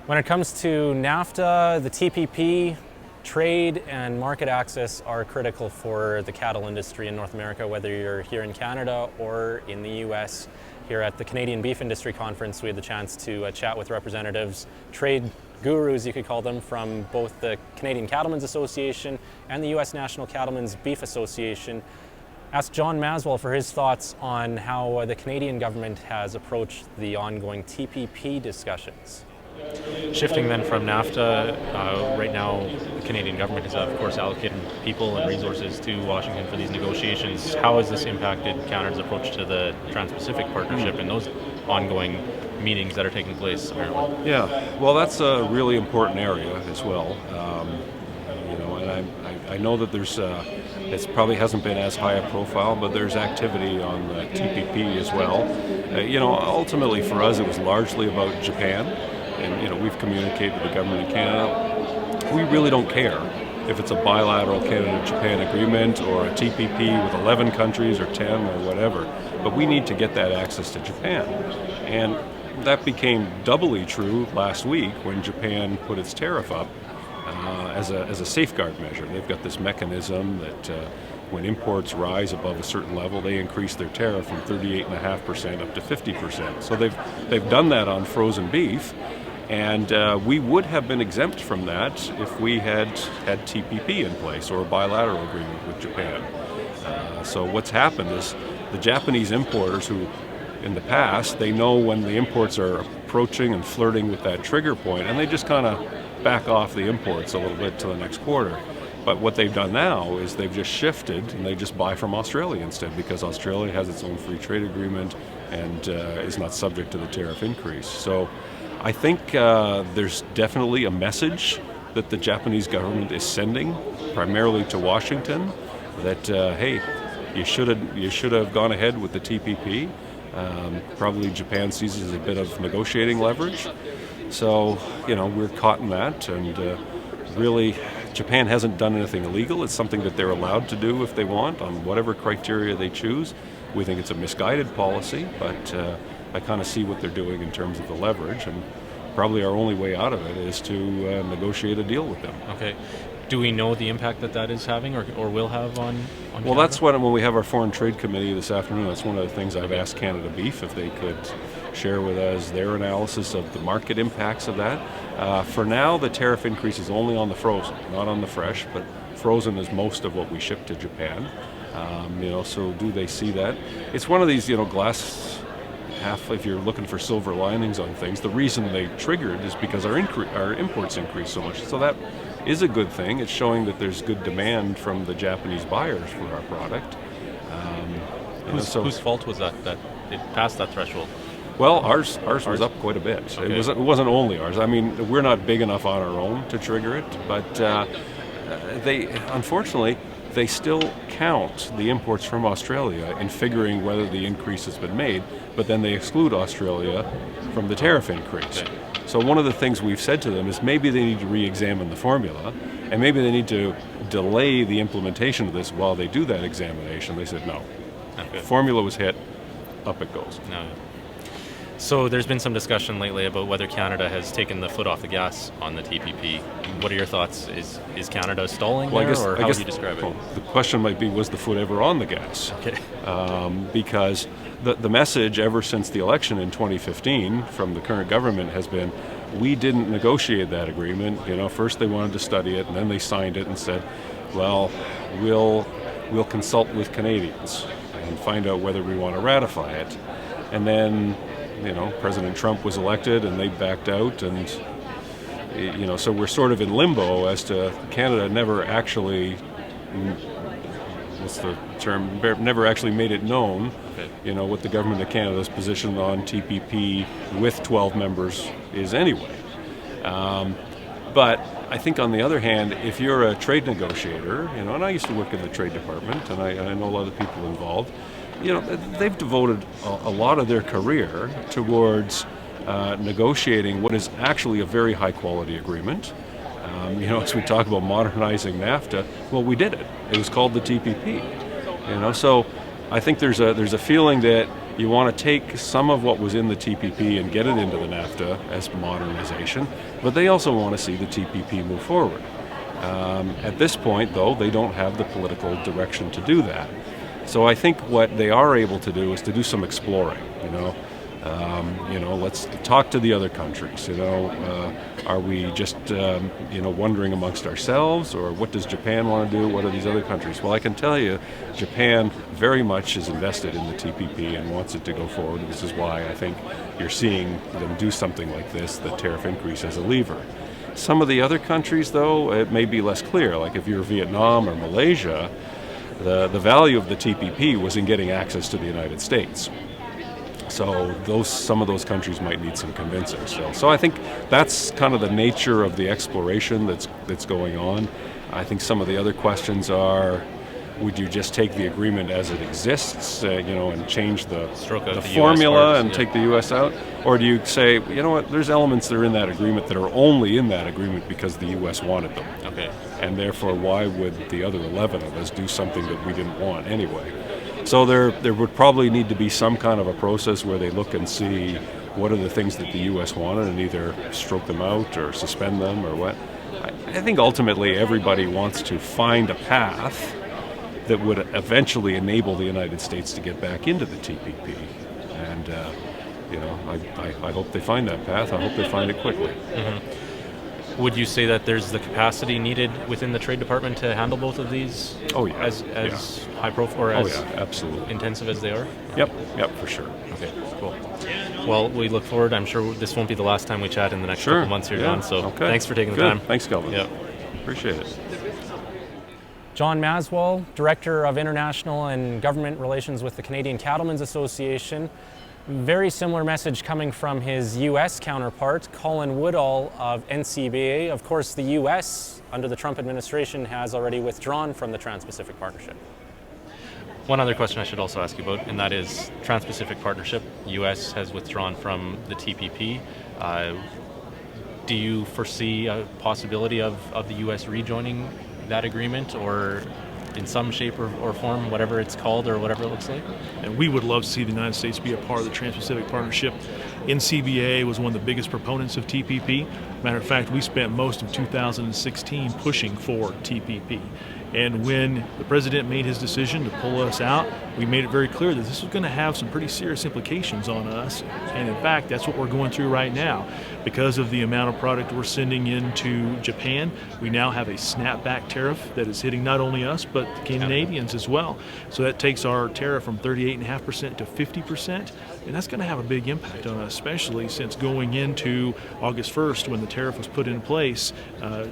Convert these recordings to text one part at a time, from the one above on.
When it comes to NAFTA, the TPP, trade and market access are critical for the cattle industry in North America, whether you're here in Canada or in the US. Here at the Canadian Beef Industry Conference, we had the chance to chat with representatives, trade gurus you could call them, from both the Canadian Cattlemen's Association and the US National Cattlemen's Beef Association. Asked John Masswohl for his thoughts on how the Canadian government has approached the ongoing TPP discussions. Shifting then from NAFTA, right now the Canadian government has of course allocated people and resources to Washington for these negotiations. How has this impacted Canada's approach to the Trans-Pacific Partnership and those ongoing meetings that are taking place apparently? Yeah, well, that's a really important area as well. And I know that it probably hasn't been as high a profile, but there's activity on the TPP as well. Ultimately for us it was largely about Japan. And we've communicated with the government of Canada. We really don't care if it's a bilateral Canada-Japan agreement or a TPP with 11 countries or 10 or whatever, but we need to get that access to Japan. And that became doubly true last week when Japan put its tariff up as a safeguard measure. They've got this mechanism that when imports rise above a certain level, they increase their tariff from 38.5% up to 50%. So they've done that on frozen beef. And we would have been exempt from that if we had TPP in place or a bilateral agreement with Japan. So what's happened is the Japanese importers who, in the past, they know when the imports are approaching and flirting with that trigger point, and they just kind of back off the imports a little bit to the next quarter. But what they've done now is they've just shifted and they just buy from Australia instead, because Australia has its own free trade agreement and is not subject to the tariff increase. So I think there's definitely a message that the Japanese government is sending, primarily to Washington, that hey, you should have gone ahead with the TPP. Probably Japan sees it as a bit of negotiating leverage. So we're caught in that, and really Japan hasn't done anything illegal. It's something that they're allowed to do if they want on whatever criteria they choose. We think it's a misguided policy, but I kind of see what they're doing in terms of the leverage, and probably our only way out of it is to negotiate a deal with them. Okay. Do we know the impact that is having or will have on Well, Canada? that's when we have our Foreign Trade Committee this afternoon, that's one of the things I've asked Canada Beef if they could share with us their analysis of the market impacts of that. For now, the tariff increase is only on the frozen, not on the fresh, but frozen is most of what we ship to Japan. So do they see that? It's one of these, glass half, if you're looking for silver linings on things. The reason they triggered is because our imports increased so much. So that is a good thing. It's showing that there's good demand from the Japanese buyers for our product. Whose fault was that it passed that threshold? Well, ours was up quite a bit. Okay. It wasn't only ours. I mean, we're not big enough on our own to trigger it, but unfortunately, they still count the imports from Australia in figuring whether the increase has been made, but then they exclude Australia from the tariff increase. Okay. So one of the things we've said to them is maybe they need to re-examine the formula, and maybe they need to delay the implementation of this while they do that examination. They said no. Okay. Formula was hit, up it goes. No. So there's been some discussion lately about whether Canada has taken the foot off the gas on the TPP. What are your thoughts? Is Canada stalling there, or how would you describe it? Well, the question might be, was the foot ever on the gas? Okay. Because the message ever since the election in 2015 from the current government has been, we didn't negotiate that agreement. First they wanted to study it, and then they signed it and said, well, we'll consult with Canadians and find out whether we want to ratify it. And then President Trump was elected and they backed out, and so we're sort of in limbo as to Canada never actually, what's the term, never actually made it known, what the government of Canada's position on TPP with 12 members is anyway. But I think on the other hand, if you're a trade negotiator, and I used to work in the Trade Department, and I know a lot of the people involved, they've devoted a lot of their career towards negotiating what is actually a very high-quality agreement. As we talk about modernizing NAFTA, well, we did it. It was called the TPP. So I think there's a feeling that you want to take some of what was in the TPP and get it into the NAFTA as modernization, but they also want to see the TPP move forward. At this point, though, they don't have the political direction to do that. So I think what they are able to do is to do some exploring, let's talk to the other countries, are we just, wondering amongst ourselves, or what does Japan want to do? What are these other countries? Well, I can tell you, Japan very much is invested in the TPP and wants it to go forward. This is why I think you're seeing them do something like this, the tariff increase as a lever. Some of the other countries, though, it may be less clear. Like if you're Vietnam or Malaysia, the value of the TPP was in getting access to the United States. So some of those countries might need some convincing still. So I think that's kind of the nature of the exploration that's going on. I think some of the other questions are, would you just take the agreement as it exists, and change the formula and take the U.S. out? Or do you say, you know what, there's elements that are in that agreement that are only in that agreement because the U.S. wanted them. Okay. And therefore, why would the other 11 of us do something that we didn't want anyway? So there would probably need to be some kind of a process where they look and see what are the things that the U.S. wanted and either stroke them out or suspend them or what. I think ultimately everybody wants to find a path that would eventually enable the United States to get back into the TPP. And, I hope they find that path. I hope they find it quickly. Mm-hmm. Would you say that there's the capacity needed within the Trade Department to handle both of these? Oh, yeah. As high profile or as absolutely intensive as they are? Yep, for sure. Okay, cool. Well, we look forward. I'm sure this won't be the last time we chat in the next couple months here, John. So thanks for taking the time. Thanks, Kelvin. Yep. Appreciate it. John Masswohl, Director of International and Government Relations with the Canadian Cattlemen's Association. Very similar message coming from his U.S. counterpart, Colin Woodall of NCBA. Of course, the U.S., under the Trump administration, has already withdrawn from the Trans-Pacific Partnership. One other question I should also ask you about, and that is Trans-Pacific Partnership. U.S. has withdrawn from the TPP. Do you foresee a possibility of the U.S. rejoining that agreement, or in some shape or form, whatever it's called or whatever it looks like? And we would love to see the United States be a part of the Trans-Pacific Partnership. NCBA was one of the biggest proponents of TPP. Matter of fact, we spent most of 2016 pushing for TPP. And when the president made his decision to pull us out, we made it very clear that this was going to have some pretty serious implications on us. And in fact, that's what we're going through right now. Because of the amount of product we're sending into Japan, we now have a snapback tariff that is hitting not only us, but the Canadians as well. So that takes our tariff from 38.5% to 50%. And that's going to have a big impact on us, especially since going into August 1st, when the tariff was put in place,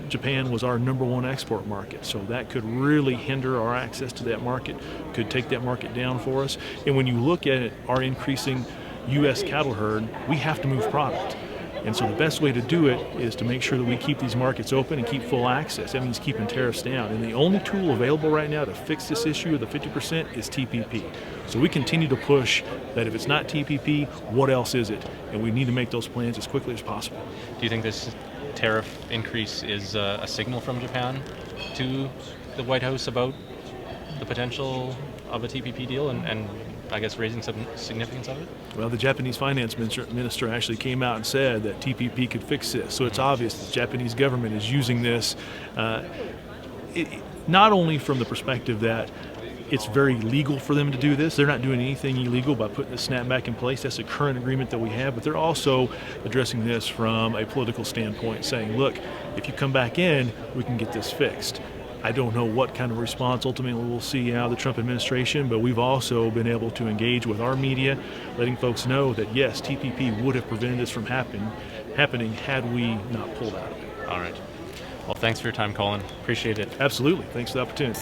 Japan was our #1 export market. So that could really hinder our access to that market, could take that market down for us. And when you look at our increasing U.S. cattle herd, we have to move product. And so the best way to do it is to make sure that we keep these markets open and keep full access. That means keeping tariffs down. And the only tool available right now to fix this issue of the 50% is TPP. So we continue to push that if it's not TPP, what else is it? And we need to make those plans as quickly as possible. Do you think this tariff increase is a signal from Japan to the White House about the potential of a TPP deal and I guess raising some significance of it? Well, the Japanese finance minister actually came out and said that TPP could fix this. So it's obvious the Japanese government is using this not only from the perspective that it's very legal for them to do this. They're not doing anything illegal by putting the snapback in place. That's the current agreement that we have. But they're also addressing this from a political standpoint, saying, look, if you come back in, we can get this fixed. I don't know what kind of response ultimately we'll see out of the Trump administration, but we've also been able to engage with our media, letting folks know that, yes, TPP would have prevented this from happening had we not pulled out of it. All right. Well, thanks for your time, Colin. Appreciate it. Absolutely. Thanks for the opportunity.